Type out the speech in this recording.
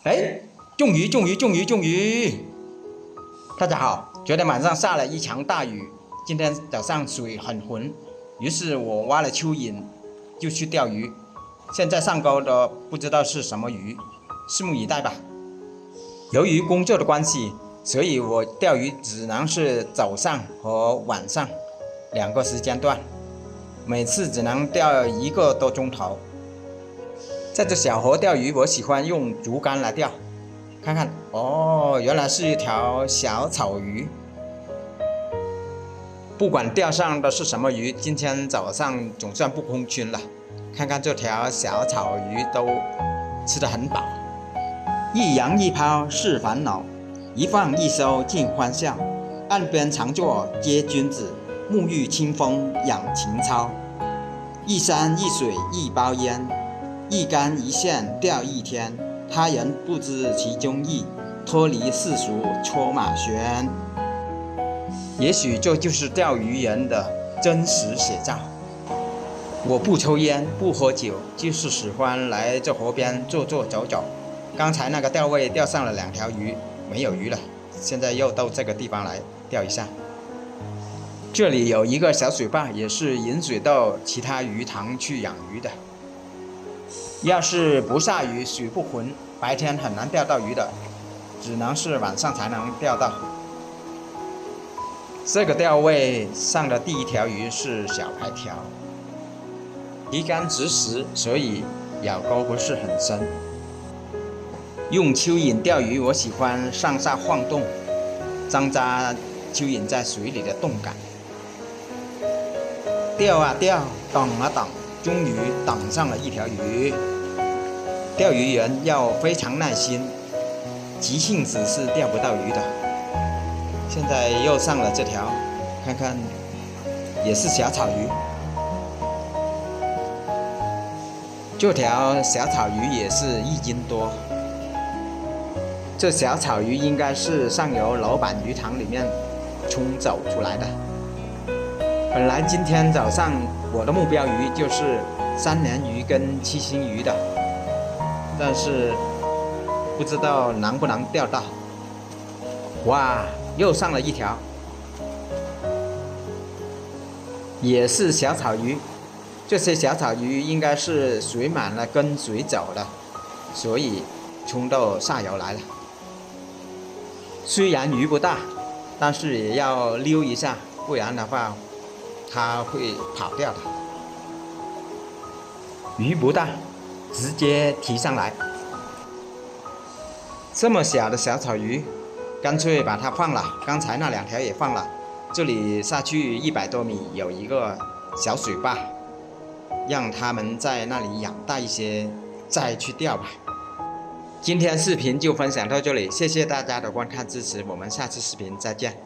哎，中鱼！大家好，昨天晚上下了一场大雨，今天早上水很浑，于是我挖了蚯蚓，就去钓鱼。现在上钩的不知道是什么鱼，拭目以待吧。由于工作的关系，所以我钓鱼只能是早上和晚上2个时间段，每次只能钓1个多钟头。在这小河钓鱼，我喜欢用竹竿来钓。看看哦，原来是一条小草鱼。不管钓上的是什么鱼，今天早上总算不空军了。看看这条小草鱼都吃得很饱。一扬一抛是烦恼，一放一收尽欢笑。岸边常坐皆君子，沐浴清风养情操。一山一水一包烟，一竿一线钓一天。他人不知其中意，脱离世俗搓马旋。也许这就是钓鱼人的真实写照。我不抽烟不喝酒，就是喜欢来这河边坐坐走走。刚才那个钓位钓上了2条鱼，没有鱼了，现在又到这个地方来钓一下。这里有一个小水坝，也是引水到其他鱼塘去养鱼的。要是不下雨，水不浑，白天很难钓到鱼的，只能是晚上才能钓到。这个钓位上的第1条鱼是小白条，鱼竿直实，所以咬钩不是很深。用蚯蚓钓鱼，我喜欢上下晃动，张扎蚯蚓在水里的动感。钓啊钓，等啊等，终于等上了1条鱼。钓鱼人要非常耐心，急性子是钓不到鱼的。现在又上了这条，看看也是小草鱼。这条小草鱼也是1斤多。这小草鱼应该是上游楼板鱼塘里面冲走出来的。本来今天早上我的目标鱼就是3年鱼跟7星鱼的，但是不知道能不能钓到。哇，又上了1条，也是小草鱼。这些小草鱼应该是水满了跟水走了，所以冲到下游来了。虽然鱼不大，但是也要溜一下，不然的话它会跑掉的。鱼不大，直接提上来。这么小的小草鱼，干脆把它放了。刚才那2条也放了。这里下去100多米有一个小水坝，让它们在那里养大一些，再去钓吧。今天视频就分享到这里，谢谢大家的观看支持，我们下次视频再见。